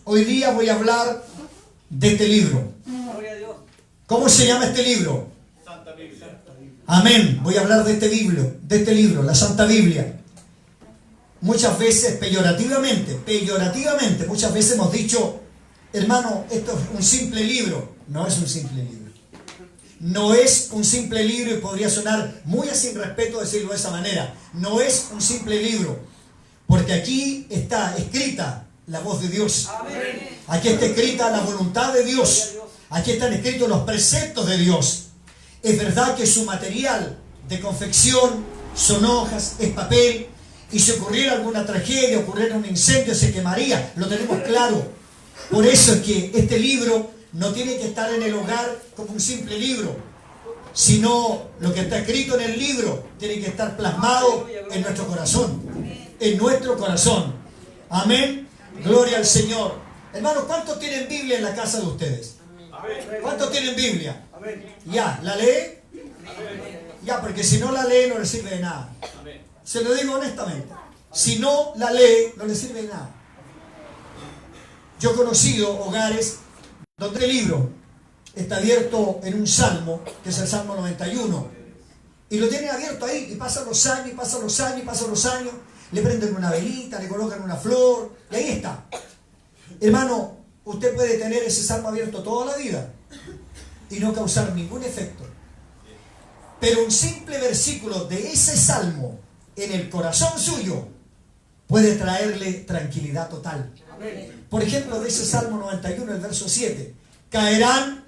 Hoy día voy a hablar de este libro. ¿Cómo se llama este libro? Santa Biblia. Amén. Voy a hablar de este libro, la Santa Biblia. Muchas veces, peyorativamente, muchas veces hemos dicho, hermano, esto es un simple libro. No es un simple libro. No es un simple libro, y podría sonar muy sin respeto decirlo de esa manera. No es un simple libro, porque aquí está escrita la voz de Dios. Aquí está escrita la voluntad de Dios. Aquí están escritos los preceptos de Dios. Es verdad que su material de confección son hojas, es papel, y si ocurriera alguna tragedia, ocurriera un incendio, se quemaría, lo tenemos claro. Por eso es que este libro no tiene que estar en el hogar como un simple libro, sino lo que está escrito en el libro tiene que estar plasmado en nuestro corazón. En nuestro corazón. Amén. Gloria al Señor. Hermanos, ¿cuántos tienen Biblia en la casa de ustedes? ¿Cuántos tienen Biblia? Ya, ¿la lee? Ya, porque si no la lee no le sirve de nada. Se lo digo honestamente. Si no la lee, no le sirve de nada. Yo he conocido hogares donde el libro está abierto en un salmo, que es el Salmo 91, y lo tienen abierto ahí, y pasan los años, y pasan los años, y pasan los años, le prenden una velita, le colocan una flor, y ahí está. Hermano, usted puede tener ese salmo abierto toda la vida y no causar ningún efecto. Pero un simple versículo de ese salmo en el corazón suyo puede traerle tranquilidad total. Por ejemplo, de ese Salmo 91, el verso 7. Caerán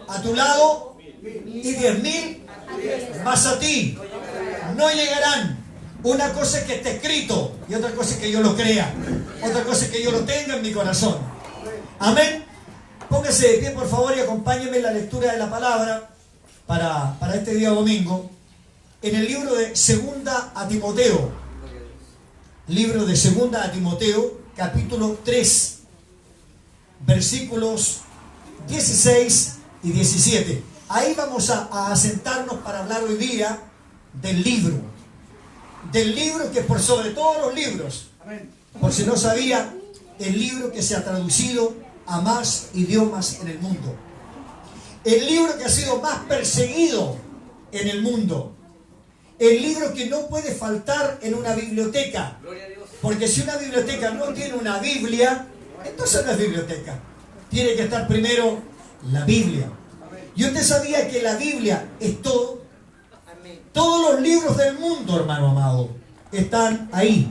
a tu lado y 10.000 más a ti. No llegarán. Una cosa es que esté escrito y otra cosa es que yo lo crea. Otra cosa es que yo lo tenga en mi corazón. Amén. Póngase de pie, por favor, y acompáñenme en la lectura de la palabra para este día domingo. En el libro de Segunda a Timoteo. Libro de Segunda a Timoteo, capítulo 3, versículos 16 y 17. Ahí vamos a sentarnos para hablar hoy día del libro. Del libro que por sobre todos los libros, por si no sabía, el libro que se ha traducido a más idiomas en el mundo. El libro que ha sido más perseguido en el mundo. El libro que no puede faltar en una biblioteca. Porque si una biblioteca no tiene una Biblia, entonces no es biblioteca. Tiene que estar primero la Biblia. Y usted sabía que la Biblia es todo. Todos los libros del mundo, hermano amado, están ahí,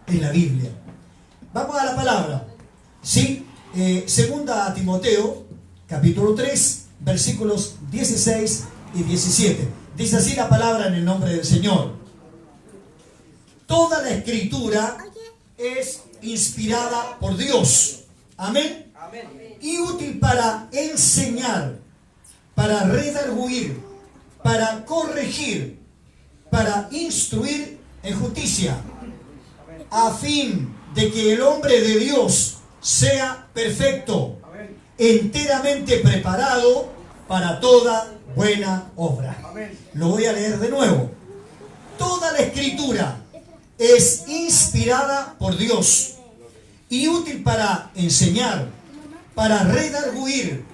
en la Biblia. Vamos a la palabra. ¿Sí? Segunda a Timoteo, capítulo 3, versículos 16 y 17. Dice así la palabra en el nombre del Señor. Toda la escritura es inspirada por Dios. Amén. Y útil para enseñar, para redarguir, para corregir, para instruir en justicia, a fin de que el hombre de Dios sea perfecto, enteramente preparado para toda buena obra. Lo voy a leer de nuevo. Toda la escritura es inspirada por Dios y útil para enseñar, para redarguir,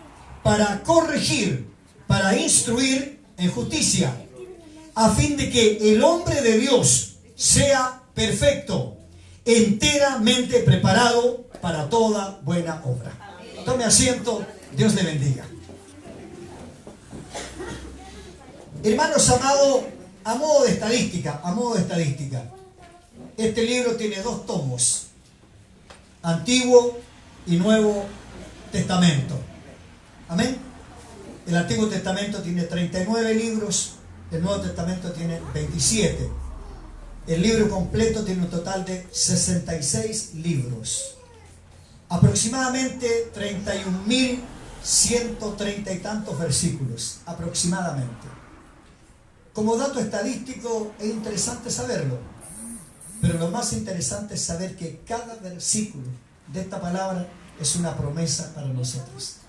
para corregir, para instruir en justicia, a fin de que el hombre de Dios sea perfecto, enteramente preparado para toda buena obra. Tome asiento, Dios le bendiga. Hermanos amados, a modo de estadística, este libro tiene 2 tomos, Antiguo y Nuevo Testamento. Amén. El Antiguo Testamento tiene 39 libros, el Nuevo Testamento tiene 27. El libro completo tiene un total de 66 libros. Aproximadamente 31.130 y tantos versículos, aproximadamente. Como dato estadístico es interesante saberlo, pero lo más interesante es saber que cada versículo de esta palabra es una promesa para nosotros.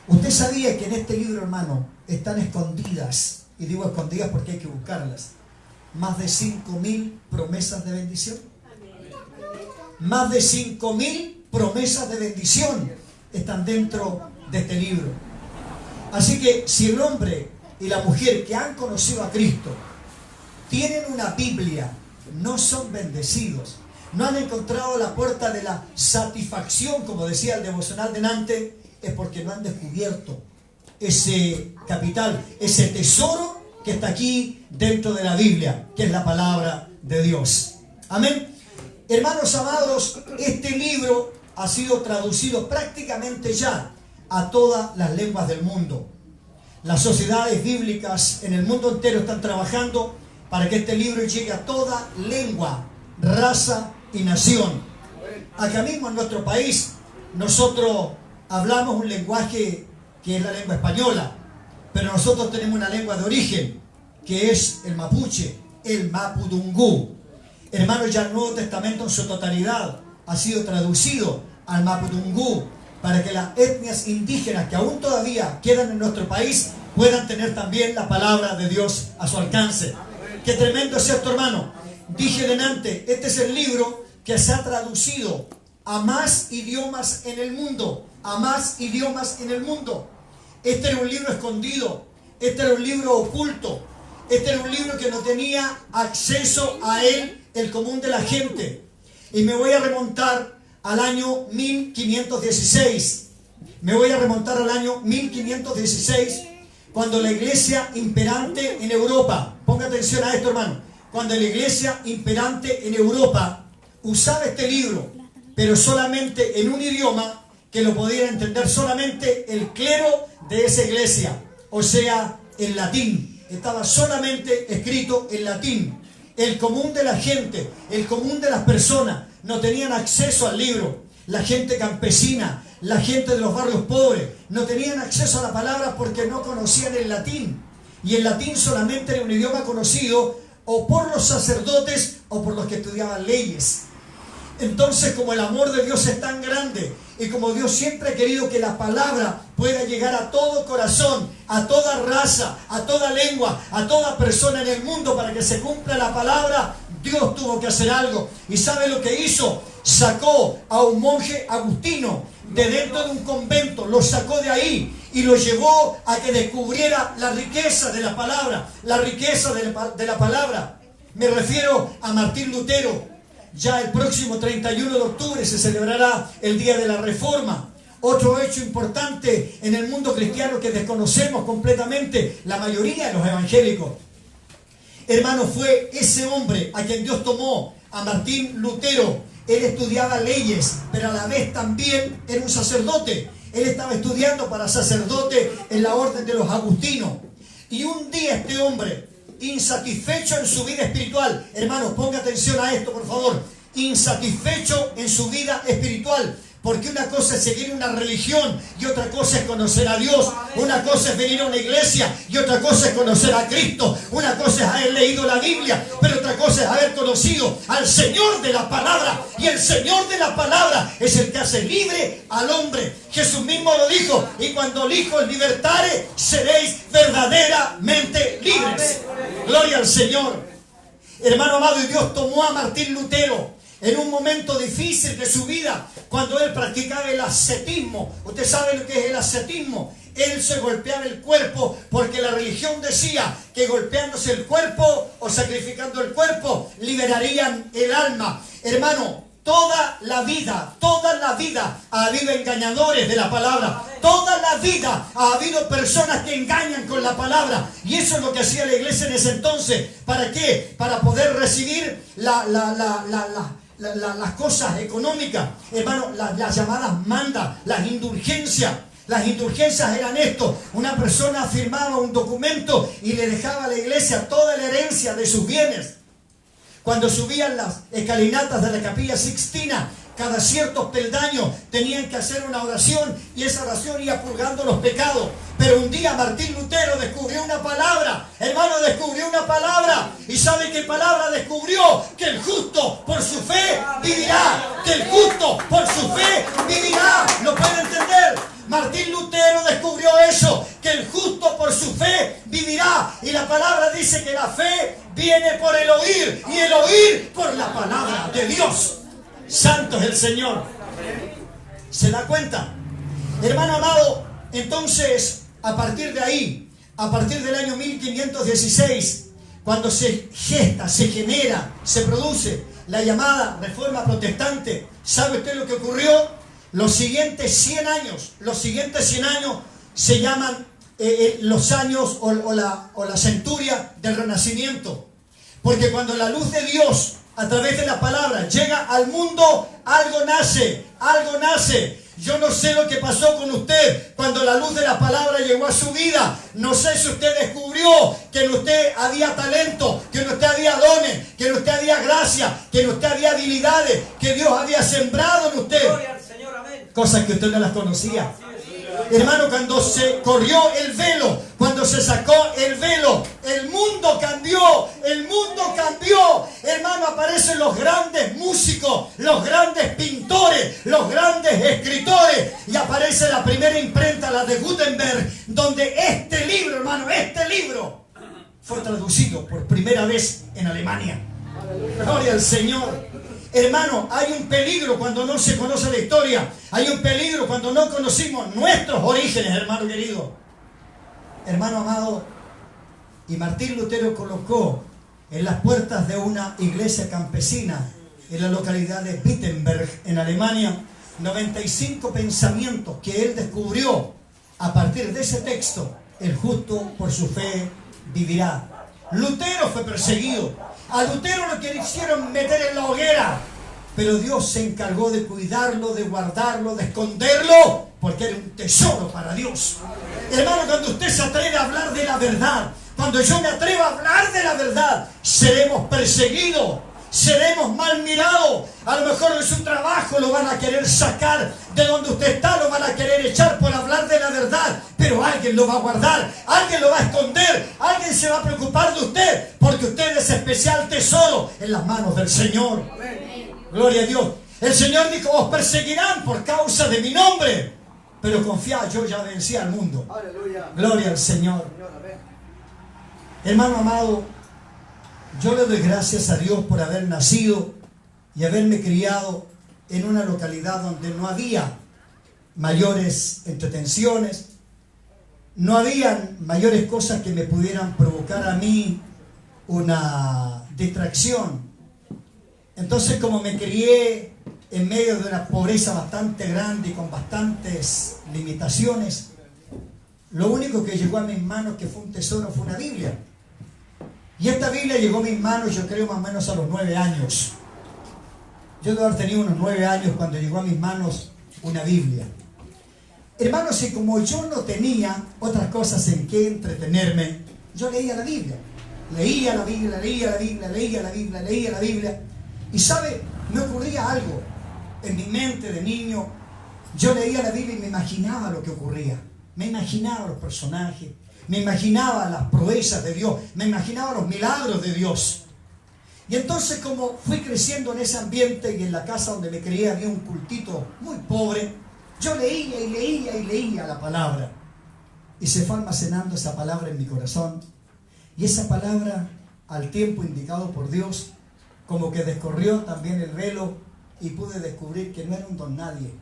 ¿Usted sabía que en este libro, hermano, están escondidas, y digo escondidas porque hay que buscarlas, más de 5.000 promesas de bendición? Más de 5.000 promesas de bendición están dentro de este libro. Así que si el hombre y la mujer que han conocido a Cristo tienen una Biblia, no son bendecidos, no han encontrado la puerta de la satisfacción, como decía el devocional delante, es porque no han descubierto ese capital, ese tesoro que está aquí dentro de la Biblia, que es la palabra de Dios. Amén. Hermanos amados, este libro ha sido traducido prácticamente ya a todas las lenguas del mundo. Las sociedades bíblicas en el mundo entero están trabajando para que este libro llegue a toda lengua, raza y nación. Acá mismo en nuestro país nosotros hablamos un lenguaje que es la lengua española, pero nosotros tenemos una lengua de origen que es el mapuche, el mapudungú. Hermanos, ya el Nuevo Testamento en su totalidad ha sido traducido al mapudungú para que las etnias indígenas que aún todavía quedan en nuestro país puedan tener también la palabra de Dios a su alcance. Qué tremendo es esto, hermano. Dije delante, este es el libro que se ha traducido a más idiomas en el mundo, a más idiomas en el mundo. Este era un libro escondido, este era un libro oculto, este era un libro que no tenía acceso a él el común de la gente. Y me voy a remontar al año 1516. Me voy a remontar al año 1516, cuando la iglesia imperante en Europa, ponga atención a esto, hermano, cuando la iglesia imperante en Europa usaba este libro, pero solamente en un idioma que lo pudiera entender solamente el clero de esa iglesia, o sea, en latín. Estaba solamente escrito en latín. El común de la gente, el común de las personas no tenían acceso al libro. La gente campesina, la gente de los barrios pobres, no tenían acceso a la palabra porque no conocían el latín. Y el latín solamente era un idioma conocido o por los sacerdotes o por los que estudiaban leyes. Entonces, como el amor de Dios es tan grande y como Dios siempre ha querido que la palabra pueda llegar a todo corazón, a toda raza, a toda lengua, a toda persona en el mundo para que se cumpla la palabra, Dios tuvo que hacer algo. ¿Y sabe lo que hizo? Sacó a un monje agustino de dentro de un convento, lo sacó de ahí y lo llevó a que descubriera la riqueza de la palabra, la riqueza de la palabra. Me refiero a Martín Lutero. Ya el próximo 31 de octubre se celebrará el Día de la Reforma. Otro hecho importante en el mundo cristiano que desconocemos completamente la mayoría de los evangélicos. Hermano, fue ese hombre a quien Dios tomó, a Martín Lutero. Él estudiaba leyes, pero a la vez también era un sacerdote. Él estaba estudiando para sacerdote en la orden de los agustinos. Y un día este hombre, insatisfecho en su vida espiritual, hermanos, ponga atención a esto, por favor, insatisfecho en su vida espiritual, porque una cosa es seguir una religión y otra cosa es conocer a Dios. Una cosa es venir a una iglesia y otra cosa es conocer a Cristo. Una cosa es haber leído la Biblia, pero otra cosa es haber conocido al Señor de la palabra. Y el Señor de la palabra es el que hace libre al hombre. Jesús mismo lo dijo: y cuando el Hijo os libertare, seréis verdaderamente libres. Gloria al Señor. Hermano amado, y Dios tomó a Martín Lutero en un momento difícil de su vida, cuando él practicaba el ascetismo. Usted sabe lo que es el ascetismo. Él se golpeaba el cuerpo porque la religión decía que golpeándose el cuerpo o sacrificando el cuerpo liberarían el alma. Hermano, toda la vida ha habido engañadores de la palabra. Toda la vida ha habido personas que engañan con la palabra. Y eso es lo que hacía la iglesia en ese entonces. ¿Para qué? Para poder recibir las cosas económicas, hermano, las llamadas mandas, las indulgencias. Las indulgencias eran esto: una persona firmaba un documento y le dejaba a la iglesia toda la herencia de sus bienes. Cuando subían las escalinatas de la Capilla Sixtina, cada ciertos peldaños tenían que hacer una oración y esa oración iba purgando los pecados. Pero un día Martín Lutero descubrió una palabra, hermano, descubrió una palabra. ¿Y sabe qué palabra descubrió? Que el justo por su fe vivirá. Que el justo por su fe vivirá. ¿Lo puede entender? Martín Lutero descubrió eso, que el justo por su fe vivirá. Y la palabra dice que la fe viene por el oír y el oír por la palabra de Dios. Santo es el Señor. ¿Se da cuenta? Hermano amado, entonces, a partir de ahí, a partir del año 1516, cuando se gesta, se genera, se produce la llamada Reforma Protestante, ¿sabe usted lo que ocurrió? Los siguientes 100 años se llaman los años o la centuria del Renacimiento. Porque cuando la luz de Dios, a través de la palabra, llega al mundo, algo nace, algo nace. Yo no sé lo que pasó con usted cuando la luz de la palabra llegó a su vida. No sé si usted descubrió que en usted había talento, que en usted había dones, que en usted había gracia, que en usted había habilidades, que Dios había sembrado en usted. Gloria al Señor, amén. Cosas que usted no las conocía. Hermano, cuando se corrió el velo, cuando se sacó el velo, el mundo cambió, el mundo cambió. Hermano, aparecen los grandes músicos, los grandes pintores, los grandes escritores, y aparece la primera imprenta, la de Gutenberg, donde este libro, hermano, este libro fue traducido por primera vez en Alemania. Gloria al Señor. Hermano, hay un peligro cuando no se conoce la historia. Hay un peligro cuando no conocimos nuestros orígenes, hermano querido. Hermano amado, y Martín Lutero colocó en las puertas de una iglesia campesina en la localidad de Wittenberg, en Alemania, 95 pensamientos que él descubrió a partir de ese texto. El justo por su fe vivirá. Lutero fue perseguido. A Lutero lo quisieron meter en la hoguera, pero Dios se encargó de cuidarlo, de guardarlo, de esconderlo, porque era un tesoro para Dios. Hermano, cuando usted se atreve a hablar de la verdad, cuando yo me atrevo a hablar de la verdad, seremos perseguidos, seremos mal mirados. A lo mejor en su trabajo lo van a querer sacar, de donde usted está lo van a querer echar por hablar de la verdad, pero alguien lo va a guardar, alguien lo va a esconder, alguien se va a preocupar de usted, porque usted es especial tesoro en las manos del Señor. Gloria a Dios. El Señor dijo: os perseguirán por causa de mi nombre, pero confiad, yo ya vencí al mundo. Gloria al Señor. Hermano amado, yo le doy gracias a Dios por haber nacido y haberme criado en una localidad donde no había mayores entretenciones, no habían mayores cosas que me pudieran provocar a mí una distracción. Entonces, como me crié en medio de una pobreza bastante grande y con bastantes limitaciones, lo único que llegó a mis manos que fue un tesoro fue una Biblia. Y esta Biblia llegó a mis manos, yo creo, más o menos a los 9 años. Yo debo haber tenido unos 9 años cuando llegó a mis manos una Biblia. Hermanos, y como yo no tenía otras cosas en que entretenerme, yo leía la Biblia. Leía la Biblia, leía la Biblia, leía la Biblia, leía la Biblia. Y sabe, me ocurría algo en mi mente de niño. Yo leía la Biblia y me imaginaba lo que ocurría. Me imaginaba los personajes. Me imaginaba las proezas de Dios, me imaginaba los milagros de Dios. Y entonces, como fui creciendo en ese ambiente y en la casa donde me crié había un cultito muy pobre, yo leía y leía y leía la palabra. Y se fue almacenando esa palabra en mi corazón. Y esa palabra, al tiempo indicado por Dios, como que descorrió también el velo y pude descubrir que no era un don nadie.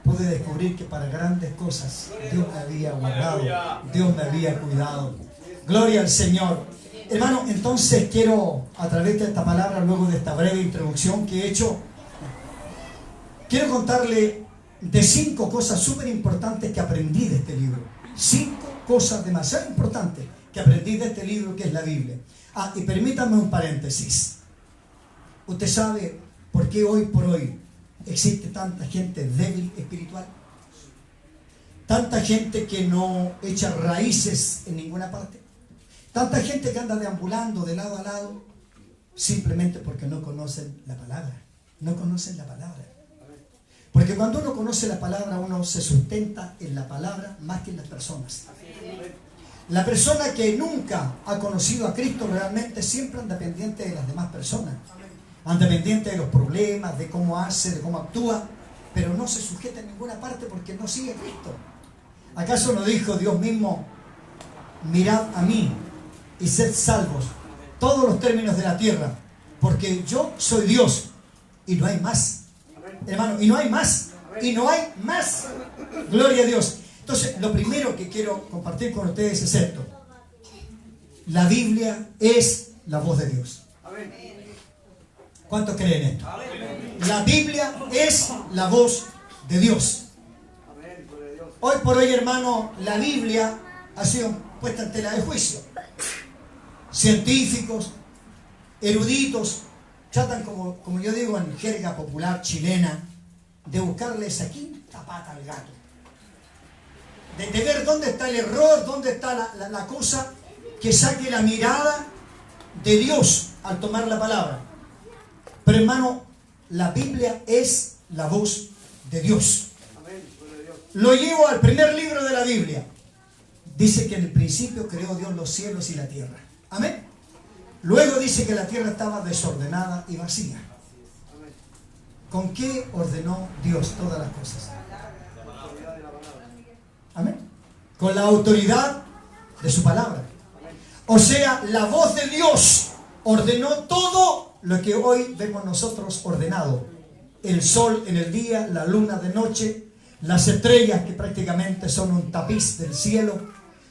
Pude descubrir que para grandes cosas Dios me había guardado, Dios me había cuidado. Gloria al Señor. Hermano, entonces quiero, a través de esta palabra, luego de esta breve introducción que he hecho, quiero contarle de 5 cosas súper importantes que aprendí de este libro. 5 cosas demasiado importantes que aprendí de este libro que es la Biblia. Y permítanme un paréntesis. ¿Usted sabe por qué hoy por hoy existe tanta gente débil espiritual? Tanta gente que no echa raíces en ninguna parte. Tanta gente que anda deambulando de lado a lado simplemente porque no conocen la palabra. No conocen la palabra. Porque cuando uno conoce la palabra, uno se sustenta en la palabra más que en las personas. La persona que nunca ha conocido a Cristo realmente siempre anda pendiente de las demás personas. Anda pendiente de los problemas, de cómo hace, de cómo actúa, pero no se sujeta en ninguna parte porque no sigue a Cristo. ¿Acaso no dijo Dios mismo: mirad a mí y sed salvos todos los términos de la tierra, porque yo soy Dios y no hay más? Hermano, y no hay más. Y no hay más. Gloria a Dios. Entonces, lo primero que quiero compartir con ustedes es esto. La Biblia es la voz de Dios. ¿Cuántos creen esto? La Biblia es la voz de Dios. Hoy por hoy, hermano, la Biblia ha sido puesta en tela de juicio. Científicos, eruditos, tratan, como yo digo en jerga popular chilena, de buscarle esa quinta pata al gato. De ver dónde está el error, dónde está la cosa que saque la mirada de Dios al tomar la palabra. Pero hermano, la Biblia es la voz de Dios. Lo llevo al primer libro de la Biblia. Dice que en el principio creó Dios los cielos y la tierra. Amén. Luego dice que la tierra estaba desordenada y vacía. ¿Con qué ordenó Dios todas las cosas? Amén. Con la autoridad de su palabra. O sea, la voz de Dios ordenó todo lo que hoy vemos nosotros ordenado. El sol en el día, la luna de noche, las estrellas que prácticamente son un tapiz del cielo,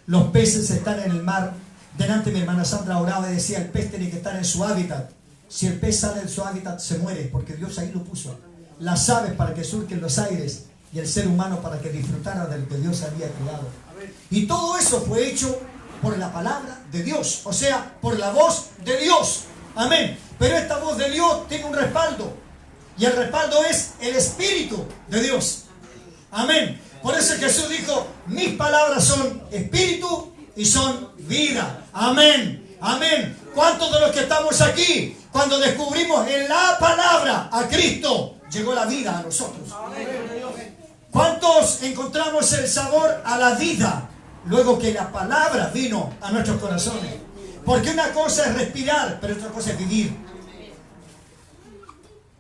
los peces están en el mar. Delante mi hermana Sandra oraba y decía, el pez tiene que estar en su hábitat. Si el pez sale de su hábitat se muere, porque Dios ahí lo puso. Las aves para que surquen los aires y el ser humano para que disfrutara de lo que Dios había creado. Y todo eso fue hecho por la palabra de Dios, o sea, por la voz de Dios. Amén. Pero esta voz de Dios tiene un respaldo, y el respaldo es el Espíritu de Dios. Amén. Por eso Jesús dijo, mis palabras son espíritu y son vida. Amén. Amén. ¿Cuántos de los que estamos aquí, cuando descubrimos en la palabra a Cristo, llegó la vida a nosotros? ¿Cuántos encontramos el sabor a la vida luego que la palabra vino a nuestros corazones? Porque una cosa es respirar, pero otra cosa es vivir.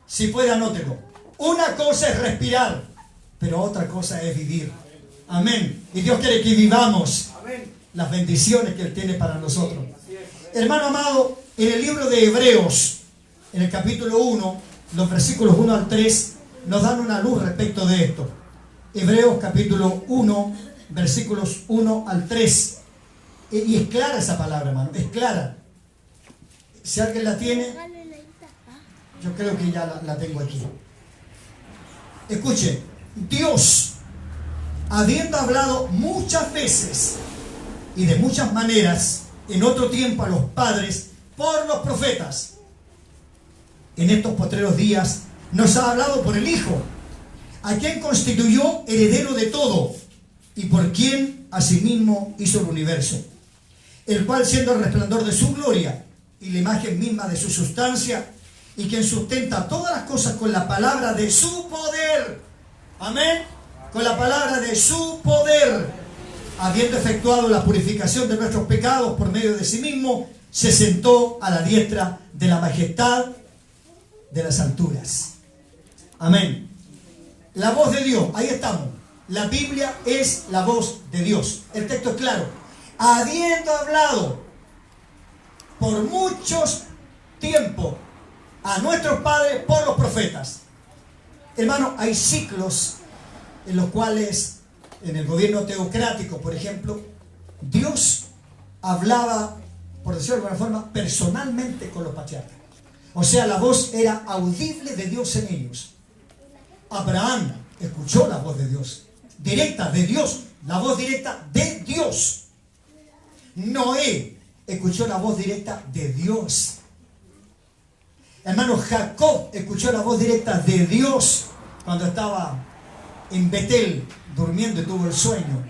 Si puede, anótelo. Una cosa es respirar, pero otra cosa es vivir. Amén. Y Dios quiere que vivamos las bendiciones que Él tiene para nosotros. Hermano amado, en el libro de Hebreos, en el capítulo 1, los versículos 1 al 3, nos dan una luz respecto de esto. Hebreos capítulo 1, versículos 1 al 3. Y es clara esa palabra, hermano, es clara. Si alguien la tiene, yo creo que ya la tengo aquí. Escuche, Dios, habiendo hablado muchas veces y de muchas maneras en otro tiempo a los padres por los profetas, en estos postreros días nos ha hablado por el Hijo, a quien constituyó heredero de todo y por quien asimismo hizo el universo, el cual siendo el resplandor de su gloria y la imagen misma de su sustancia, y quien sustenta todas las cosas con la palabra de su poder. Amén. Con la palabra de su poder, habiendo efectuado la purificación de nuestros pecados por medio de sí mismo, se sentó a la diestra de la majestad de las alturas. Amén. La voz de Dios, ahí estamos. La Biblia es la voz de Dios. El texto es claro. Habiendo hablado por muchos tiempos a nuestros padres por los profetas. Hermano, hay ciclos en los cuales, en el gobierno teocrático, por ejemplo, Dios hablaba, por decirlo de alguna forma, personalmente con los patriarcas. O sea, la voz era audible de Dios en ellos. Abraham escuchó la voz de Dios, directa de Dios, la voz directa de Dios. Noé escuchó la voz directa de Dios. Hermano, Jacob escuchó la voz directa de Dios cuando estaba en Betel durmiendo y tuvo el sueño.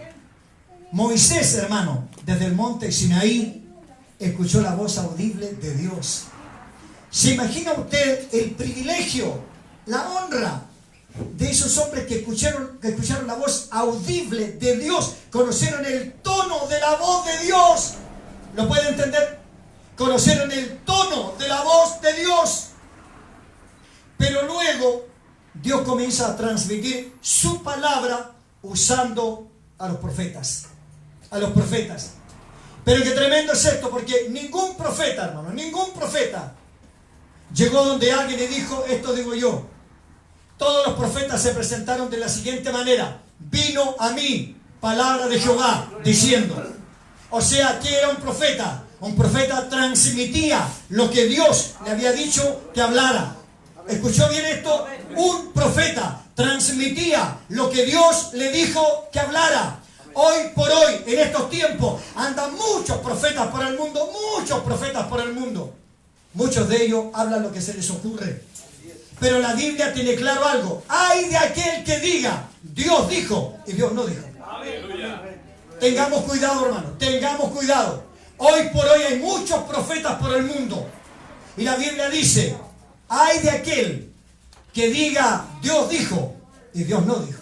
Moisés, hermano, desde el monte Sinaí escuchó la voz audible de Dios. ¿Se imagina usted el privilegio, la honra de esos hombres que escucharon la voz audible de Dios? Conocieron el tono de la voz de Dios. ¿Lo puede entender? Conocieron el tono de la voz de Dios. Pero luego Dios comienza a transmitir su palabra usando a los profetas. A los profetas. Pero qué tremendo es esto, porque ningún profeta, hermano, ningún profeta llegó donde alguien le dijo, esto digo yo. Todos los profetas se presentaron de la siguiente manera: vino a mí palabra de Jehová diciendo. O sea, ¿qué era un profeta? Un profeta transmitía lo que Dios le había dicho que hablara. ¿Escuchó bien esto? Un profeta transmitía lo que Dios le dijo que hablara. Hoy por hoy, en estos tiempos, andan muchos profetas por el mundo, muchos profetas por el mundo. Muchos de ellos hablan lo que se les ocurre. Pero la Biblia tiene claro algo: ay de aquel que diga, Dios dijo y Dios no dijo. Tengamos cuidado, hermano, tengamos cuidado. Hoy por hoy hay muchos profetas por el mundo. Y la Biblia dice: ay de aquel que diga, Dios dijo y Dios no dijo.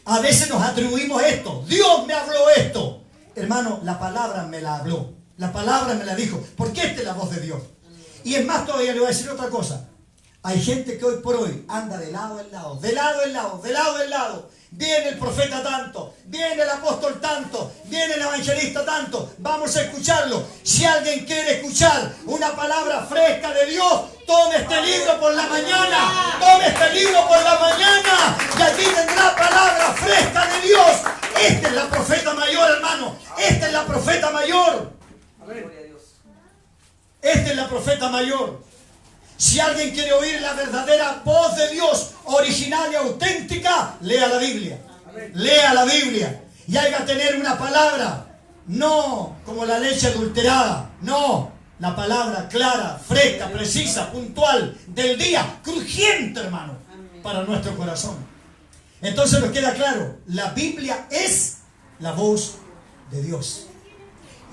A veces nos atribuimos esto: Dios me habló esto. Hermano, la palabra me la habló, la palabra me la dijo, porque esta es la voz de Dios. Y es más, todavía le voy a decir otra cosa. Hay gente que hoy por hoy anda de lado en lado, de lado en lado, de lado en lado. Viene el profeta tanto, viene el apóstol tanto, viene el evangelista tanto. Vamos a escucharlo. Si alguien quiere escuchar una palabra fresca de Dios, tome este libro por la mañana. Tome este libro por la mañana. Y allí tendrá palabra fresca de Dios. Esta es la profeta mayor, hermano. Esta es la profeta mayor. Esta es la profeta mayor. Si alguien quiere oír la verdadera voz de Dios, original y auténtica, lea la Biblia. Lea la Biblia. Y haya que tener una palabra, no como la leche adulterada, no, la palabra clara, fresca, precisa, puntual, del día, crujiente, hermano, para nuestro corazón. Entonces nos queda claro: la Biblia es la voz de Dios.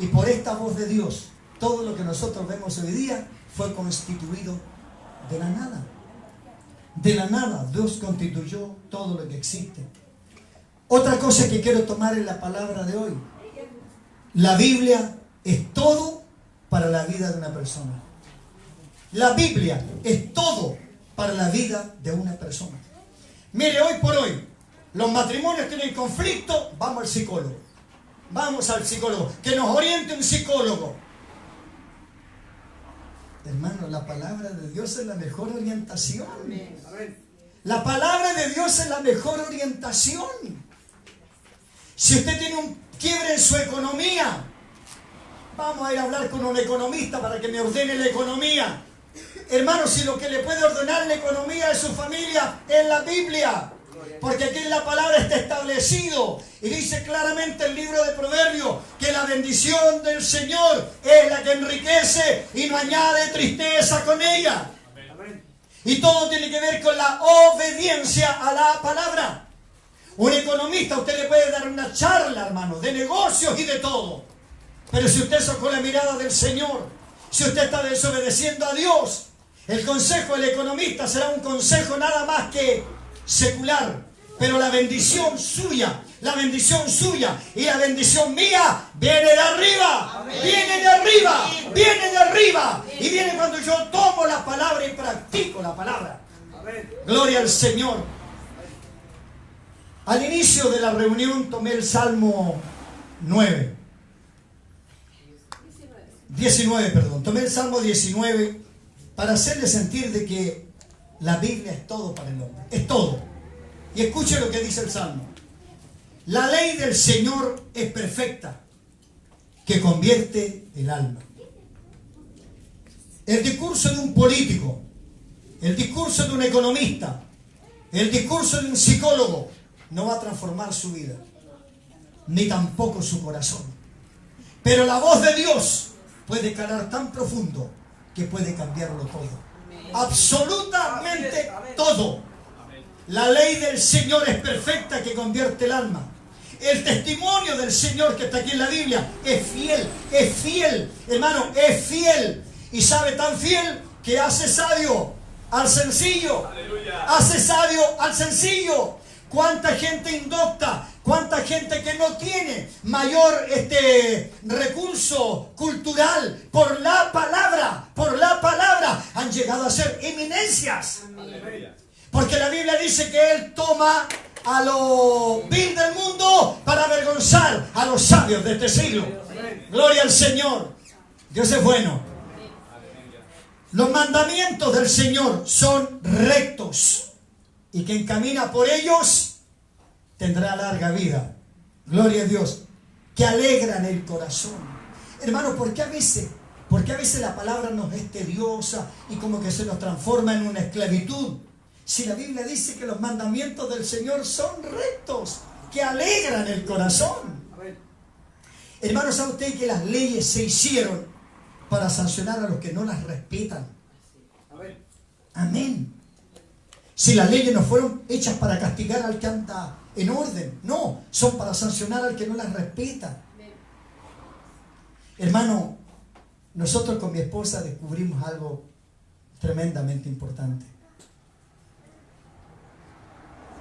Y por esta voz de Dios, todo lo que nosotros vemos hoy día fue constituido de la nada. De la nada Dios constituyó todo lo que existe. Otra cosa que quiero tomar en la palabra de hoy: la Biblia es todo para la vida de una persona. La Biblia es todo para la vida de una persona. Mire, hoy por hoy los matrimonios tienen conflicto, vamos al psicólogo. Vamos al psicólogo, que nos oriente un psicólogo. Hermano, la palabra de Dios es la mejor orientación. La palabra de Dios es la mejor orientación. Si usted tiene un quiebre en su economía, vamos a ir a hablar con un economista para que me ordene la economía. Hermano, si lo que le puede ordenar la economía de su familia es la Biblia, porque aquí en la palabra está establecido y dice claramente el libro de Proverbios que la bendición del Señor es la que enriquece y no añade tristeza con ella. Y todo tiene que ver con la obediencia a la palabra. Un economista, usted le puede dar una charla, hermano, de negocios y de todo, pero si usted sacó la mirada del Señor, si usted está desobedeciendo a Dios, el consejo del economista será un consejo nada más que secular. Pero la bendición suya y la bendición mía viene de arriba. Viene de arriba. Viene de arriba. Y viene cuando yo tomo la palabra y practico la palabra. Gloria al Señor. Al inicio de la reunión tomé el Salmo 19, tomé el Salmo 19 para hacerle sentir de que la Biblia es todo para el hombre. Es todo. Y escuche lo que dice el Salmo: la ley del Señor es perfecta, que convierte el alma. El discurso de un político, el discurso de un economista, el discurso de un psicólogo no va a transformar su vida, ni tampoco su corazón. Pero la voz de Dios puede calar tan profundo que puede cambiarlo todo. Absolutamente todo. La ley del Señor es perfecta, que convierte el alma. El testimonio del Señor que está aquí en la Biblia es fiel, hermano, es fiel. Y sabe, tan fiel que hace sabio al sencillo. Aleluya. Hace sabio al sencillo. Cuánta gente indocta, cuánta gente que no tiene mayor recurso cultural por la palabra, han llegado a ser eminencias. Aleluya. Porque la Biblia dice que Él toma a lo vil del mundo para avergonzar a los sabios de este siglo. Gloria al Señor. Dios es bueno. Los mandamientos del Señor son rectos. Y quien camina por ellos tendrá larga vida. Gloria a Dios. Que alegran el corazón. Hermano, ¿por qué a veces la palabra nos es tediosa y como que se nos transforma en una esclavitud? Si la Biblia dice que los mandamientos del Señor son rectos, que alegran el corazón. Hermano, ¿sabe usted que las leyes se hicieron para sancionar a los que no las respetan? Amén. Si las leyes no fueron hechas para castigar al que anda en orden, no, son para sancionar al que no las respeta. Hermano, nosotros con mi esposa descubrimos algo tremendamente importante.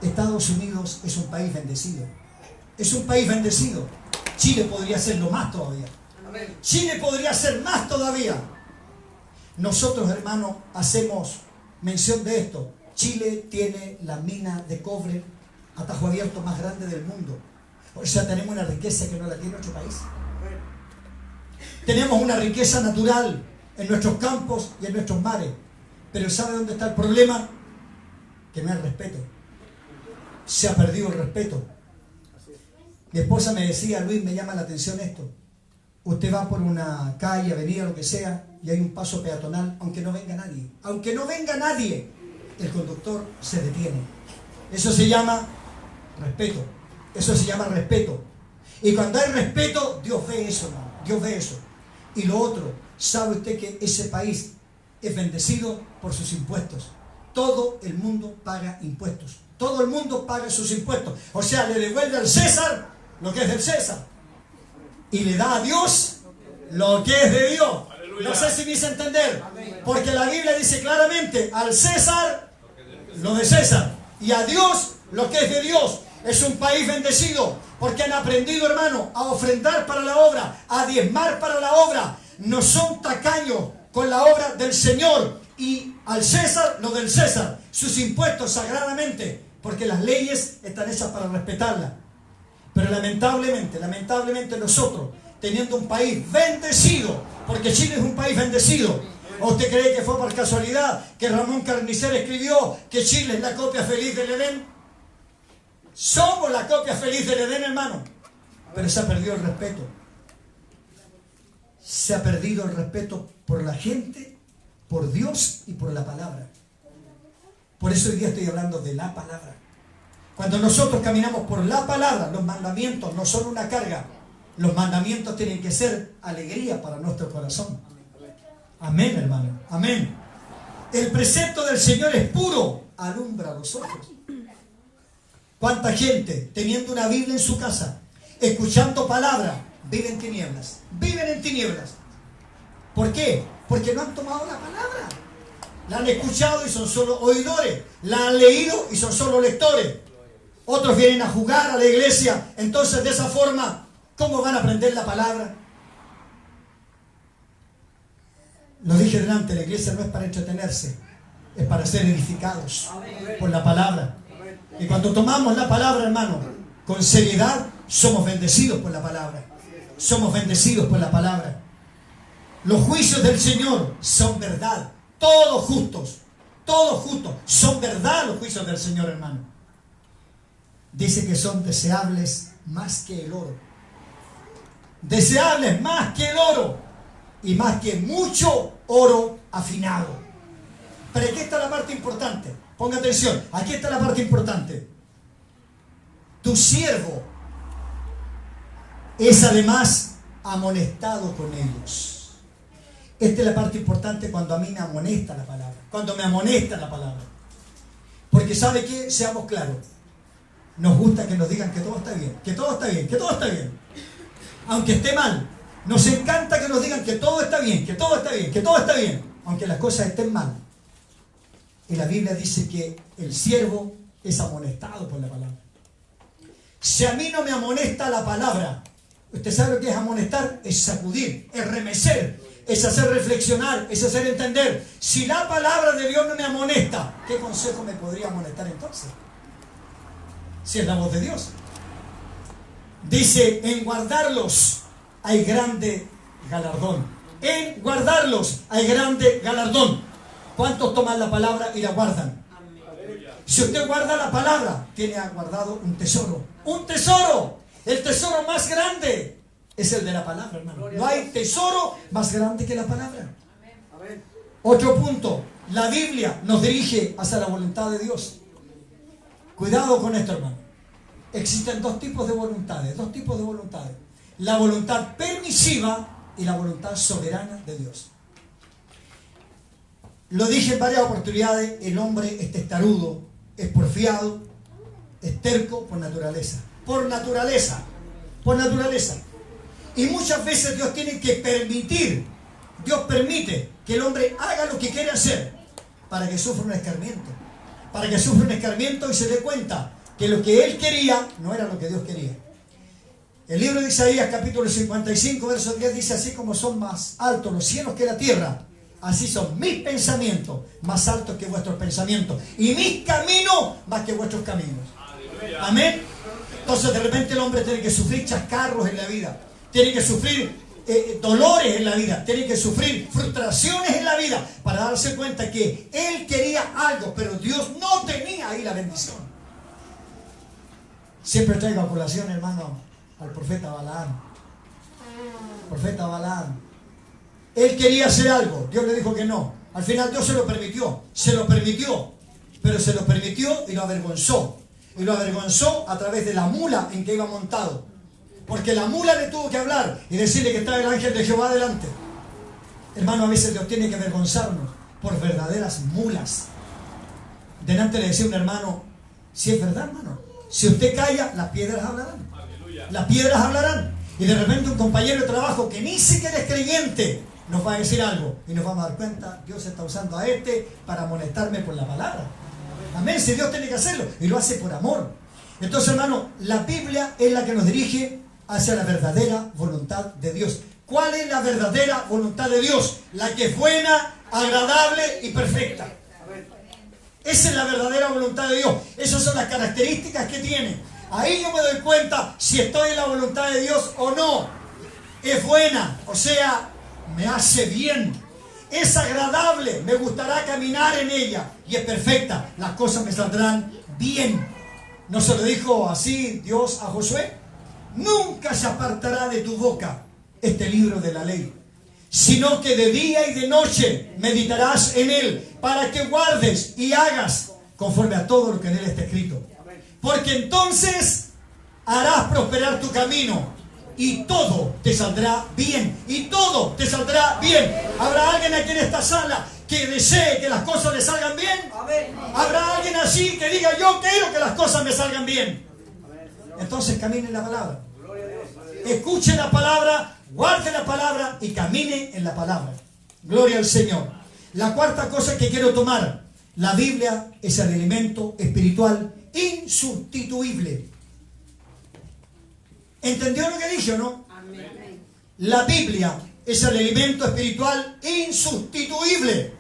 Estados Unidos es un país bendecido. Es un país bendecido. Chile podría serlo más todavía. Chile podría ser más todavía. Nosotros, hermano, hacemos mención de esto. Chile tiene la mina de cobre a tajo abierto más grande del mundo. O sea, tenemos una riqueza que no la tiene otro país. Tenemos una riqueza natural en nuestros campos y en nuestros mares. Pero ¿sabe dónde está el problema? Que no hay respeto. Se ha perdido el respeto. Mi esposa me decía, Luis, me llama la atención esto. Usted va por una calle, avenida, lo que sea, y hay un paso peatonal, aunque no venga nadie. Aunque no venga nadie, el conductor se detiene. Eso se llama respeto. Eso se llama respeto. Y cuando hay respeto, Dios ve eso, hermano. Dios ve eso. Y lo otro, ¿sabe usted que ese país es bendecido por sus impuestos? Todo el mundo paga impuestos. Todo el mundo paga sus impuestos. O sea, le devuelve al César lo que es del César. Y le da a Dios lo que es de Dios. No sé si me hice entender. Porque la Biblia dice claramente, al César lo de César. Y a Dios lo que es de Dios. Es un país bendecido. Porque han aprendido, hermano, a ofrendar para la obra, a diezmar para la obra. No son tacaños con la obra del Señor. Y al César lo del César. Sus impuestos sagradamente. Porque las leyes están hechas para respetarlas. Pero lamentablemente nosotros, teniendo un país bendecido, porque Chile es un país bendecido, ¿o usted cree que fue por casualidad que Ramón Carnicer escribió que Chile es la copia feliz del Edén? Somos la copia feliz del Edén, hermano. Pero se ha perdido el respeto. Se ha perdido el respeto por la gente, por Dios y por la palabra. Por eso hoy día estoy hablando de la palabra. Cuando nosotros caminamos por la palabra, los mandamientos no son una carga. Los mandamientos tienen que ser alegría para nuestro corazón. Amén, hermano. Amén. El precepto del Señor es puro, alumbra los ojos. ¿Cuánta gente, teniendo una Biblia en su casa, escuchando palabra, vive en tinieblas? Viven en tinieblas. ¿Por qué? Porque no han tomado la palabra. La han escuchado y son solo oidores. La han leído y son solo lectores. Otros vienen a jugar a la iglesia. Entonces, de esa forma, ¿cómo van a aprender la palabra? Lo dije delante, la iglesia no es para entretenerse, es para ser edificados por la palabra. Y cuando tomamos la palabra, hermano, con seriedad, somos bendecidos por la palabra. Somos bendecidos por la palabra. Los juicios del Señor son verdad. Todos justos. Son verdad los juicios del Señor, hermano. Dice que son deseables más que el oro. Deseables más que el oro. Y más que mucho oro afinado. Pero aquí está la parte importante. Ponga atención. Aquí está la parte importante. Tu siervo es además amonestado con ellos. Esta es la parte importante cuando a mí me amonesta la palabra. Cuando me amonesta la palabra. Porque ¿sabe qué? Seamos claros. Nos gusta que nos digan que todo está bien. Que todo está bien. Que todo está bien. Aunque esté mal. Nos encanta que nos digan que todo está bien. Que todo está bien. Que todo está bien. Aunque las cosas estén mal. Y la Biblia dice que el siervo es amonestado por la palabra. Si a mí no me amonesta la palabra, ¿usted sabe lo que es amonestar? Es sacudir, es remecer, es hacer reflexionar, es hacer entender. Si la palabra de Dios no me amonesta, ¿qué consejo me podría amonestar entonces? Si es la voz de Dios. Dice, en guardarlos hay grande galardón. En guardarlos hay grande galardón. ¿Cuántos toman la palabra y la guardan? Si usted guarda la palabra, tiene guardado un tesoro. ¡Un tesoro! El tesoro más grande es el de la palabra, hermano. No hay tesoro más grande que la palabra. Otro punto. La Biblia nos dirige hacia la voluntad de Dios. Cuidado con esto, hermano. Existen dos tipos de voluntades. Dos tipos de voluntades. La voluntad permisiva y la voluntad soberana de Dios. Lo dije en varias oportunidades. El hombre es testarudo, es porfiado, es terco por naturaleza. Por naturaleza. Por naturaleza. Y muchas veces Dios tiene que permitir, Dios permite que el hombre haga lo que quiere hacer para que sufra un escarmiento. Para que sufra un escarmiento y se dé cuenta que lo que él quería no era lo que Dios quería. El libro de Isaías, capítulo 55, verso 10, dice: así como son más altos los cielos que la tierra, así son mis pensamientos más altos que vuestros pensamientos, y mis caminos más que vuestros caminos. Amén. Entonces de repente el hombre tiene que sufrir chascarros en la vida, tiene que sufrir dolores en la vida, tiene que sufrir frustraciones en la vida para darse cuenta que él quería algo, pero Dios no tenía ahí la bendición. Siempre traigo a colación, hermano, al profeta Balaam. Profeta Balaam. Él quería hacer algo, Dios le dijo que no. Al final Dios se lo permitió, pero se lo permitió y lo avergonzó. Y lo avergonzó a través de la mula en que iba montado. Porque la mula le tuvo que hablar y decirle que está el ángel de Jehová delante. Hermano, a veces Dios tiene que avergonzarnos por verdaderas mulas. Delante le decía un hermano: si es verdad, hermano, si usted calla, las piedras hablarán. Las piedras hablarán. Y de repente un compañero de trabajo que ni siquiera es creyente nos va a decir algo y nos vamos a dar cuenta: Dios está usando a este para amonestarme por la palabra. Amén. Si Dios tiene que hacerlo y lo hace por amor. Entonces, hermano, la Biblia es la que nos dirige hacia la verdadera voluntad de Dios. ¿Cuál es la verdadera voluntad de Dios? La que es buena, agradable y perfecta. Esa es la verdadera voluntad de Dios. Esas son las características que tiene. Ahí yo me doy cuenta si estoy en la voluntad de Dios o no. Es buena, o sea, me hace bien. Es agradable, me gustará caminar en ella. Y es perfecta, las cosas me saldrán bien. ¿No se lo dijo así Dios a Josué? Nunca se apartará de tu boca este libro de la ley, sino que de día y de noche meditarás en él, para que guardes y hagas conforme a todo lo que en él está escrito. Porque entonces harás prosperar tu camino y todo te saldrá bien. Y todo te saldrá bien. ¿Habrá alguien aquí en esta sala que desee que las cosas le salgan bien? ¿Habrá alguien así que diga: yo quiero que las cosas me salgan bien? Entonces camine en la palabra. Escuche la palabra, guarde la palabra y camine en la palabra. Gloria al Señor. La cuarta cosa que quiero tomar: la Biblia es el alimento espiritual insustituible. ¿Entendió lo que dije o no? Amén. La Biblia es el alimento espiritual insustituible.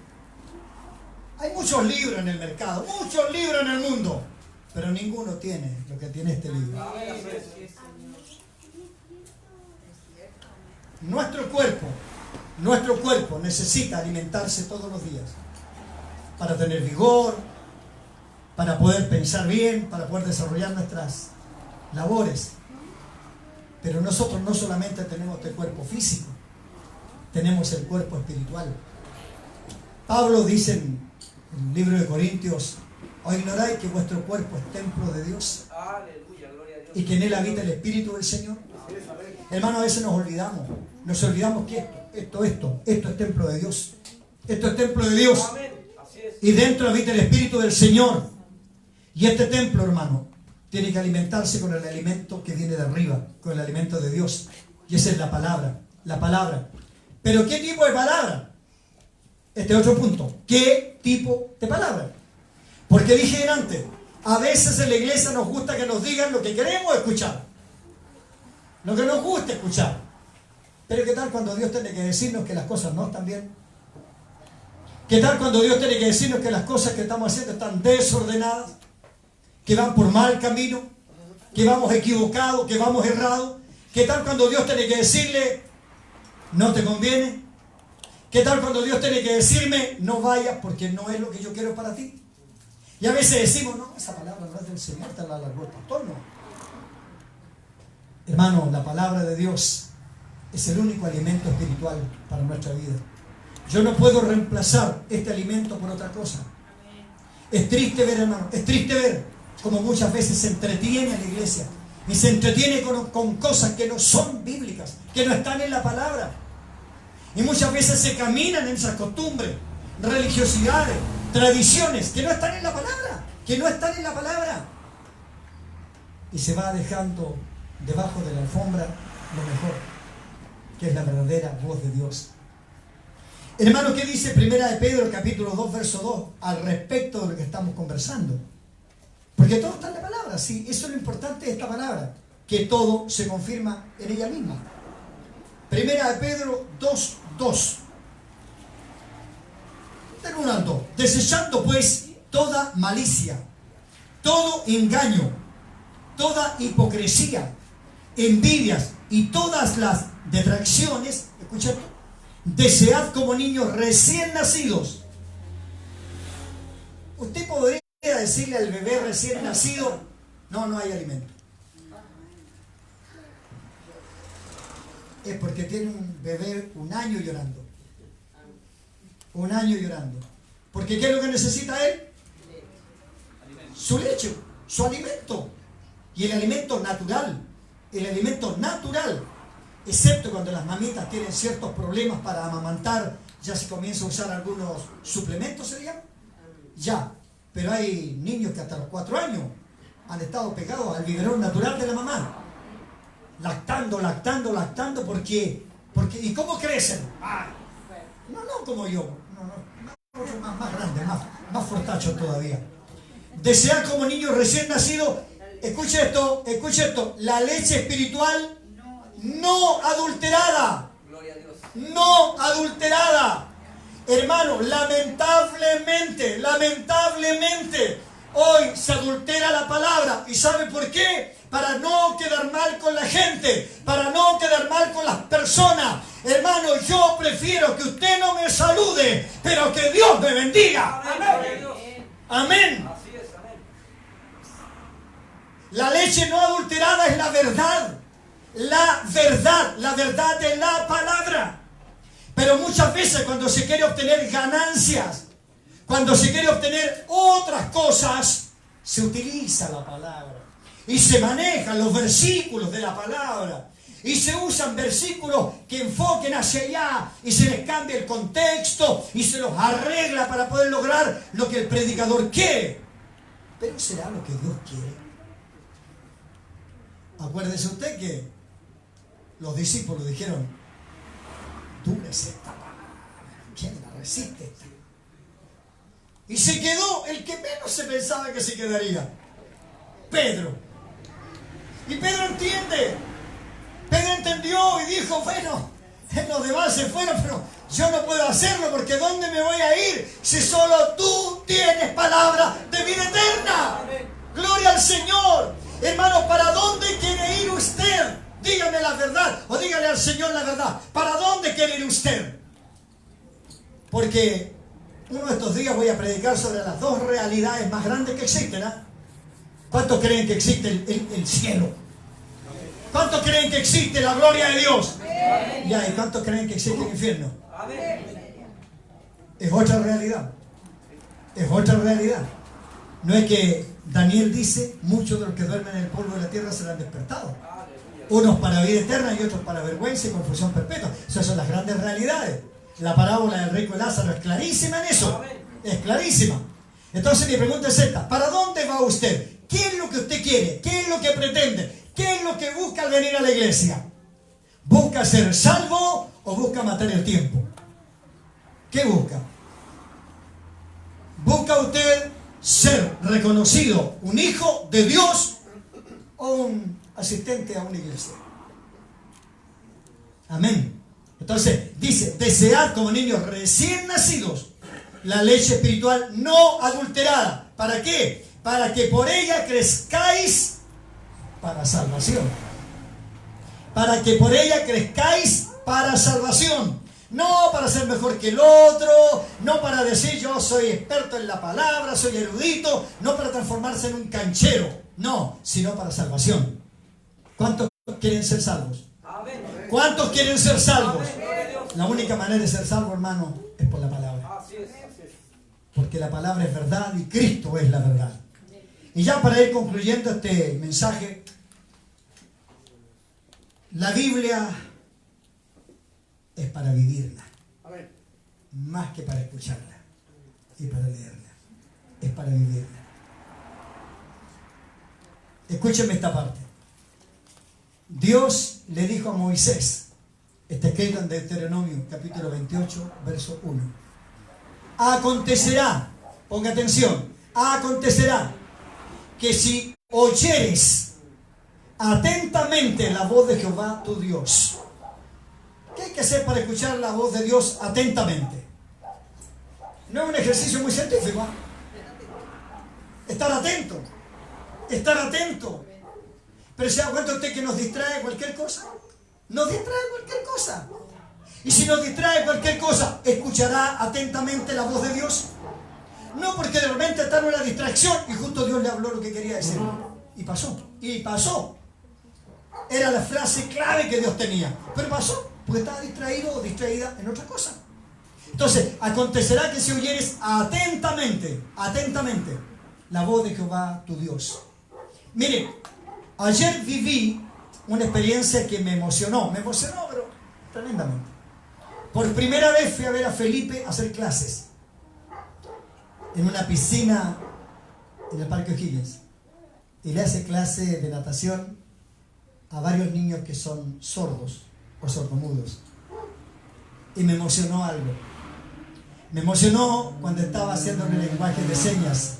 Hay muchos libros en el mercado, muchos libros en el mundo, pero ninguno tiene lo que tiene este libro. Nuestro cuerpo necesita alimentarse todos los días para tener vigor, para poder pensar bien, para poder desarrollar nuestras labores. Pero nosotros no solamente tenemos este cuerpo físico, tenemos el cuerpo espiritual. Pablo dice en el libro de Corintios: ¿o ignoráis que vuestro cuerpo es templo de Dios? Aleluya, gloria a Dios. Y que en él habita el Espíritu del Señor. Hermano, a veces nos olvidamos que esto es templo de Dios. Esto es templo de Dios. Y dentro habita el Espíritu del Señor. Y este templo, hermano, tiene que alimentarse con el alimento que viene de arriba, con el alimento de Dios. Y esa es la palabra, la palabra. ¿Pero qué tipo de palabra? Este es otro punto. ¿Qué tipo de palabra? Porque dije antes, a veces en la iglesia nos gusta que nos digan lo que queremos escuchar, lo que nos gusta escuchar. Pero ¿qué tal cuando Dios tiene que decirnos que las cosas no están bien? ¿Qué tal cuando Dios tiene que decirnos que las cosas que estamos haciendo están desordenadas, que van por mal camino, que vamos equivocados, que vamos errados? ¿Qué tal cuando Dios tiene que decirle: no te conviene? ¿Qué tal cuando Dios tiene que decirme: no vayas porque no es lo que yo quiero para ti? Y a veces decimos, no, esa palabra no es del Señor, te la alargó el pastor, no. Hermano, la palabra de Dios es el único alimento espiritual para nuestra vida. Yo no puedo reemplazar este alimento por otra cosa. Es triste ver, hermano, es triste ver como muchas veces se entretiene a la iglesia y se entretiene con cosas que no son bíblicas, que no están en la palabra. Y muchas veces se caminan en esas costumbres, religiosidades, tradiciones que no están en la palabra, que no están en la palabra. Y se va dejando debajo de la alfombra lo mejor, que es la verdadera voz de Dios. Hermano, ¿qué dice Primera de Pedro, capítulo 2, verso 2, al respecto de lo que estamos conversando? Porque todo está en la palabra, sí, eso es lo importante de esta palabra, que todo se confirma en ella misma. Primera de Pedro 2, 2. Del 1 al 2. Desechando pues toda malicia, todo engaño, toda hipocresía, envidias y todas las detracciones, escucha, desead como niños recién nacidos. Usted podría decirle al bebé recién nacido, no, no hay alimento. Es porque tiene un bebé un año llorando. Un año llorando. Porque ¿qué es lo que necesita él? Su leche, su alimento. Y el alimento natural. El alimento natural. Excepto cuando las mamitas tienen ciertos problemas para amamantar, ya se comienza a usar algunos suplementos, ¿sería? Ya. Pero hay niños que hasta los 4 años han estado pegados al biberón natural de la mamá. Lactando, porque ¿y cómo crecen? No como yo, más grande, más fortacho todavía. Desear como niños recién nacidos, escuche esto, la leche espiritual no adulterada. No adulterada. Hermano, lamentablemente, hoy se adultera la palabra. ¿Y sabe por qué? Para no quedar mal con la gente, para no quedar mal con las personas. Hermano, yo prefiero que usted no me salude, pero que Dios me bendiga. Amén. Amén. La leche no adulterada es la verdad. La verdad de la palabra. Pero muchas veces cuando se quiere obtener ganancias, cuando se quiere obtener otras cosas, se utiliza la palabra. Y se manejan los versículos de la palabra. Y se usan versículos que enfoquen hacia allá. Y se les cambia el contexto. Y se los arregla para poder lograr lo que el predicador quiere. Pero ¿será lo que Dios quiere? Acuérdese usted que los discípulos dijeron, dura es esta palabra, ¿quién la resiste? Y se quedó el que menos se pensaba que se quedaría, Pedro. Y Pedro entiende. Pedro entendió y dijo, bueno, los demás se fueron, pero yo no puedo hacerlo porque ¿dónde me voy a ir si solo tú tienes palabra de vida eterna? Gloria al Señor. Hermano, ¿para dónde quiere ir usted? Dígame la verdad o dígale al Señor la verdad. ¿Para dónde quiere ir usted? Porque uno de estos días voy a predicar sobre las dos realidades más grandes que existen, ¿eh? ¿Cuántos creen que existe el cielo? ¿Cuántos creen que existe la gloria de Dios? Ya, ¿y cuántos creen que existe el infierno? Es otra realidad. Es otra realidad. No es que Daniel dice, muchos de los que duermen en el polvo de la tierra serán despertados. Unos para vida eterna y otros para vergüenza y confusión perpetua. Esas son las grandes realidades. La parábola del rico y Lázaro es clarísima en eso. Es clarísima. Entonces mi pregunta es esta. ¿Para dónde va usted? ¿Qué es lo que usted quiere? ¿Qué es lo que pretende? ¿Qué es lo que busca al venir a la iglesia? ¿Busca ser salvo o busca matar el tiempo? ¿Qué busca? ¿Busca usted ser reconocido un hijo de Dios o un asistente a una iglesia? Amén. Entonces dice, desead como niños recién nacidos la leche espiritual no adulterada. ¿Para qué? Para que por ella crezcáis para salvación. Para que por ella crezcáis para salvación. No para ser mejor que el otro, no para decir yo soy experto en la palabra, soy erudito, no para transformarse en un canchero, no, sino para salvación. ¿Cuántos quieren ser salvos? ¿Cuántos quieren ser salvos? La única manera de ser salvo, hermano, es por la palabra. Porque la palabra es verdad y Cristo es la verdad. Y ya para ir concluyendo este mensaje, la Biblia es para vivirla, más que para escucharla y para leerla. Es para vivirla. Escúcheme esta parte. Dios le dijo a Moisés, está escrito en Deuteronomio capítulo 28, verso 1. Acontecerá, ponga atención, acontecerá que si oyeres atentamente la voz de Jehová tu Dios. ¿Qué hay que hacer para escuchar la voz de Dios atentamente? No es un ejercicio muy científico, ¿eh? Estar atento, estar atento. Pero ¿se da cuenta usted que nos distrae cualquier cosa? Nos distrae cualquier cosa. Y si nos distrae cualquier cosa, ¿escuchará atentamente la voz de Dios? No, porque de repente está en una distracción y justo Dios le habló lo que quería decir. Y pasó, y pasó. Era la frase clave que Dios tenía. Pero pasó, porque estaba distraído o distraída en otra cosa. Entonces, acontecerá que si oyeres atentamente, atentamente, la voz de Jehová tu Dios. Mire, ayer viví una experiencia que me emocionó, pero tremendamente. Por primera vez fui a ver a Felipe hacer clases en una piscina en el Parque O'Higgins. Y le hace clase de natación a varios niños que son sordos o sordomudos. Y me emocionó algo. Me emocionó cuando estaba haciendo el lenguaje de señas.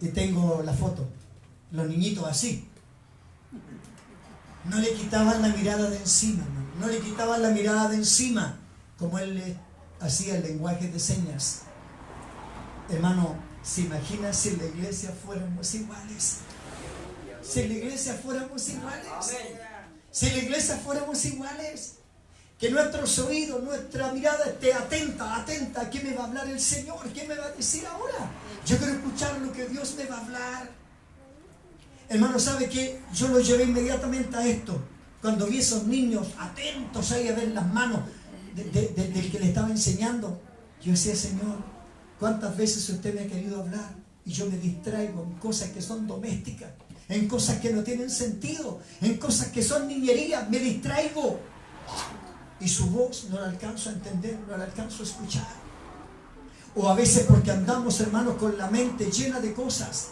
Y tengo la foto. Los niñitos así. No le quitaban la mirada de encima, no le quitaban la mirada de encima, como él le hacía el lenguaje de señas. Hermano, ¿se imagina si en la iglesia fuéramos iguales? Si en la iglesia fuéramos iguales. Si en la iglesia fuéramos iguales. Que nuestros oídos, nuestra mirada esté atenta, atenta. ¿Qué me va a hablar el Señor? ¿Qué me va a decir ahora? Yo quiero escuchar lo que Dios me va a hablar. Hermano, ¿sabe qué? Yo lo llevé inmediatamente a esto. Cuando vi esos niños atentos ahí a ver las manos del que le estaba enseñando, yo decía, Señor, ¿cuántas veces usted me ha querido hablar? Y yo me distraigo en cosas que son domésticas, en cosas que no tienen sentido, en cosas que son niñerías, me distraigo. Y su voz no la alcanzo a entender, no la alcanzo a escuchar. O a veces porque andamos, hermanos, con la mente llena de cosas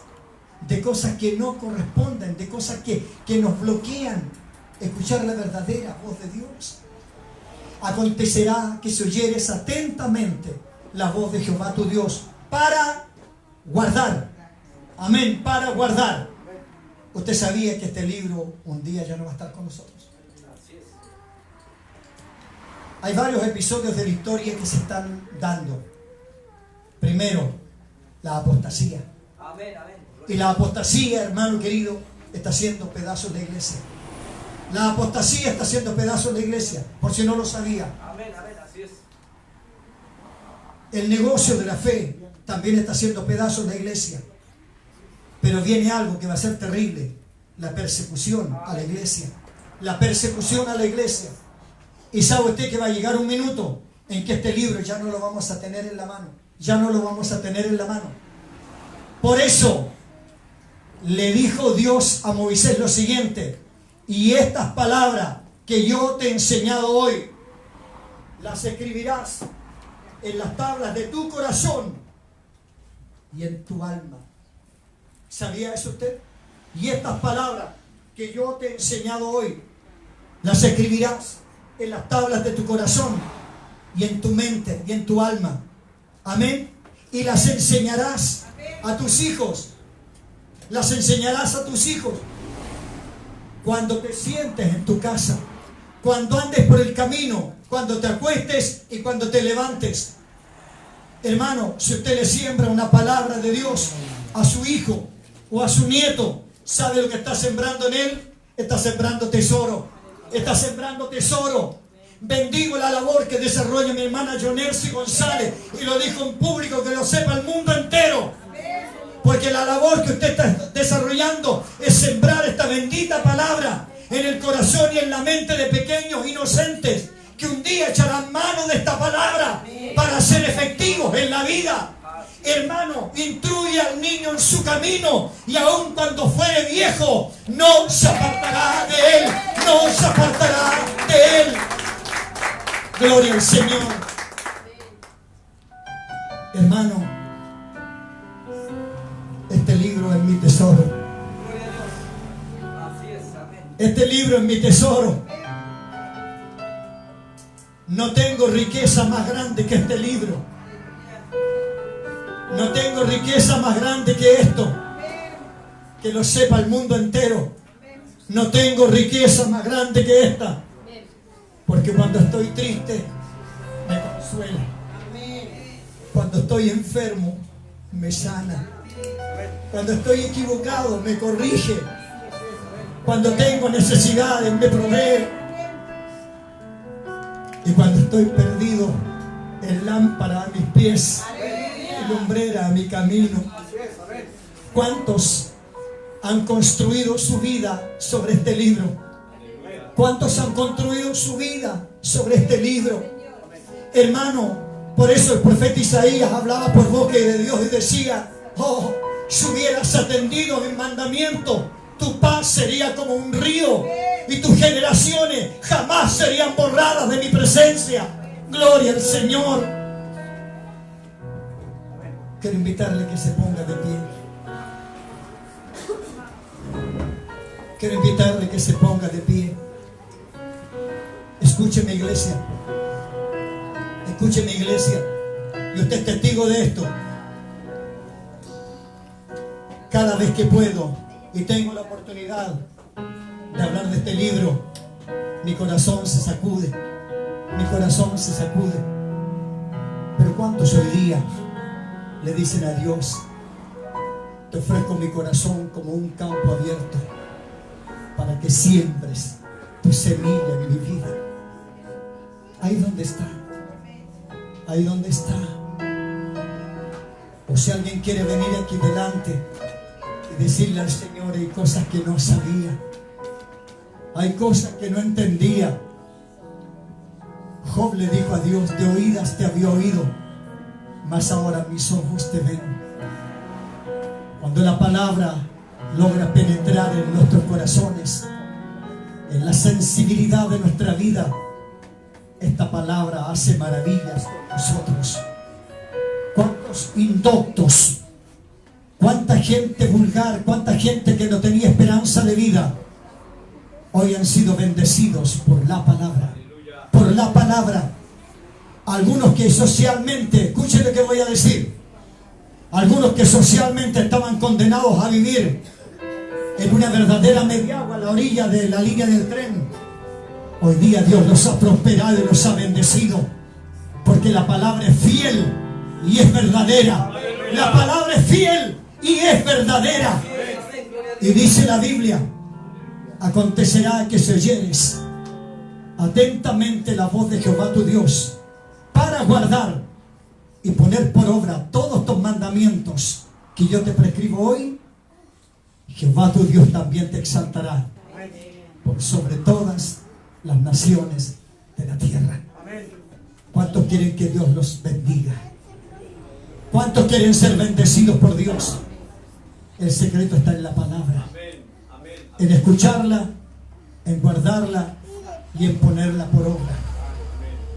que no corresponden, de cosas que nos bloquean escuchar la verdadera voz de Dios. Acontecerá que si oyeres atentamente la voz de Jehová tu Dios para guardar, amén, para guardar. Usted sabía que este libro un día ya no va a estar con nosotros. Hay varios episodios de la historia que se están dando. Primero, la apostasía. Amén, amén. Y la apostasía, hermano querido, está haciendo pedazos la iglesia. La apostasía está haciendo pedazos la iglesia, por si no lo sabía. Amén, amén, así es. El negocio de la fe también está haciendo pedazos la iglesia. Pero viene algo que va a ser terrible: la persecución a la iglesia. La persecución a la iglesia. Y sabe usted que va a llegar un minuto en que este libro ya no lo vamos a tener en la mano. Ya no lo vamos a tener en la mano. Por eso le dijo Dios a Moisés lo siguiente: y estas palabras que yo te he enseñado hoy, las escribirás en las tablas de tu corazón y en tu alma. ¿Sabía eso usted? Y estas palabras que yo te he enseñado hoy, las escribirás en las tablas de tu corazón y en tu mente y en tu alma. Amén. Y las enseñarás a tus hijos. Las enseñarás a tus hijos cuando te sientes en tu casa, cuando andes por el camino, cuando te acuestes y cuando te levantes. Hermano, si usted le siembra una palabra de Dios a su hijo o a su nieto, ¿sabe lo que está sembrando en él? Está sembrando tesoro. Está sembrando tesoro. Bendigo la labor que desarrolla mi hermana Jonercy González. Y lo dijo en público, que lo sepa el mundo entero. Porque la labor que usted está desarrollando es sembrar esta bendita palabra en el corazón y en la mente de pequeños inocentes que un día echarán mano de esta palabra para ser efectivos en la vida. Hermano, instruye al niño en su camino, y aun cuando fuere viejo, no se apartará de él, no se apartará de él. Gloria al Señor. Hermano, este libro es mi tesoro. Gloria a Dios. Así es, amén. Este libro es mi tesoro. No tengo riqueza más grande que este libro. No tengo riqueza más grande que esto. Que lo sepa el mundo entero. No tengo riqueza más grande que esta. Porque cuando estoy triste, me consuela. Cuando estoy enfermo, me sana. Cuando estoy equivocado, me corrige. Cuando tengo necesidades, me provee. Y cuando estoy perdido, es lámpara a mis pies y lumbrera a mi camino. ¿Cuántos han construido su vida sobre este libro? ¿Cuántos han construido su vida sobre este libro? Hermano, por eso el profeta Isaías hablaba por boca de Dios y decía: oh, si hubieras atendido mi mandamiento, tu paz sería como un río y tus generaciones jamás serían borradas de mi presencia. Gloria al Señor. Quiero invitarle a que se ponga de pie. Quiero invitarle a que se ponga de pie. Escúcheme, iglesia. Escúcheme, iglesia. Y usted es testigo de esto. Cada vez que puedo y tengo la oportunidad de hablar de este libro, mi corazón se sacude. Mi corazón se sacude. Pero ¿cuántos hoy día le dicen a Dios: te ofrezco mi corazón como un campo abierto para que siembres tu semilla en mi vida? Ahí donde está. Ahí donde está. O si alguien quiere venir aquí delante y decirle al Señor: hay cosas que no sabía, hay cosas que no entendía. Job le dijo a Dios: de oídas te había oído, mas ahora mis ojos te ven. Cuando la palabra logra penetrar en nuestros corazones, en la sensibilidad de nuestra vida, esta palabra hace maravillas con nosotros. ¿Cuántos indoctos? ¿Cuánta gente vulgar? ¿Cuánta gente que no tenía esperanza de vida? Hoy han sido bendecidos por la palabra. Por la palabra. Algunos que socialmente, escuchen lo que voy a decir, algunos que socialmente estaban condenados a vivir en una verdadera mediagua a la orilla de la línea del tren, hoy día Dios los ha prosperado y los ha bendecido, porque la palabra es fiel y es verdadera. La palabra es fiel y es verdadera. Y dice la Biblia: acontecerá que si oyeres atentamente la voz de Jehová tu Dios, para guardar y poner por obra todos estos mandamientos que yo te prescribo hoy, Jehová tu Dios también te exaltará por sobre todas las naciones de la tierra. ¿Cuántos quieren que Dios los bendiga? ¿Cuántos quieren ser bendecidos por Dios? El secreto está en la palabra, en escucharla, en guardarla y en ponerla por obra.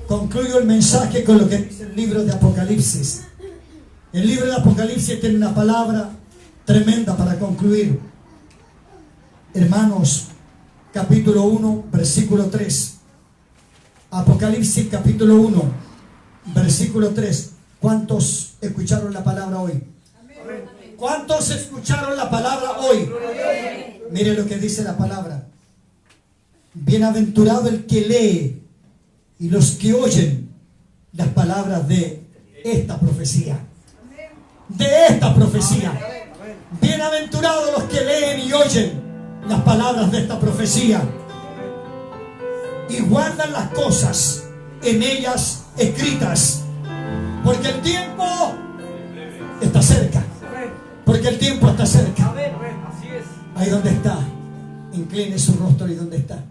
Concluyo el mensaje con lo que dice el libro de Apocalipsis. El libro de Apocalipsis tiene una palabra tremenda para concluir. Hermanos, capítulo 1, versículo 3. Apocalipsis capítulo 1, versículo 3. ¿Cuántos escucharon la palabra hoy? ¿Cuántos escucharon la palabra hoy? Mire lo que dice la palabra. Bienaventurado el que lee y los que oyen las palabras de esta profecía. De esta profecía. Bienaventurados los que leen y oyen las palabras de esta profecía. y guardan las cosas en ellas escritas, porque el tiempo está cerca. Porque el tiempo está cerca. Así es. Ahí donde está, incline su rostro ahí donde está.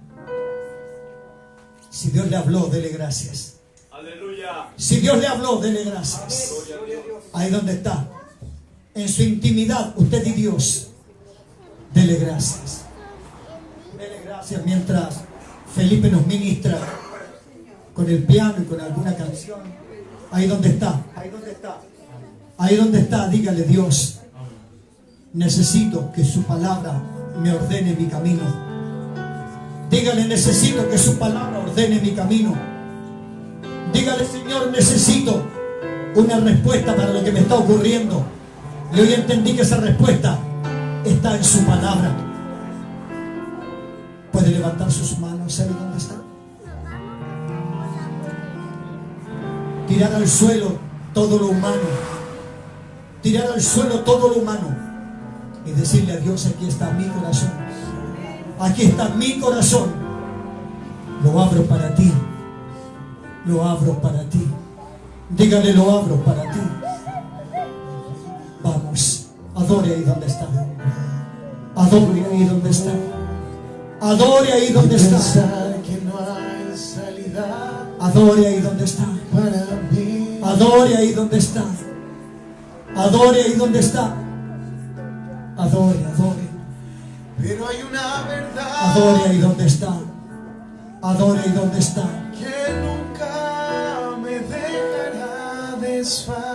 Si Dios le habló, dele gracias. Aleluya. Si Dios le habló, dele gracias. Ahí donde está, en su intimidad, usted y Dios, dele gracias. Dele gracias mientras Felipe nos ministra con el piano y con alguna canción. Ahí donde está, ahí donde está, ahí donde está, dígale: Dios, necesito que su palabra me ordene mi camino. Dígale: necesito que su palabra ordene mi camino. Dígale: Señor, necesito una respuesta para lo que me está ocurriendo. Y hoy entendí que esa respuesta está en su palabra. ¿Puede levantar sus manos ahí donde está? Tirar al suelo todo lo humano. Tirar al suelo todo lo humano. Y decirle a Dios: aquí está mi corazón. Aquí está mi corazón. Lo abro para ti. Lo abro para ti. Dígale: lo abro para ti. Vamos, adore ahí donde está. Adore ahí donde está. Adore ahí donde está. Que no hay salida Adore ahí donde está. para mí. Adore ahí donde está. Adore ahí donde está. Adore, adore. Pero hay una verdad Adore ahí donde está. Adore ahí donde está. que nunca me dejará desfallecer.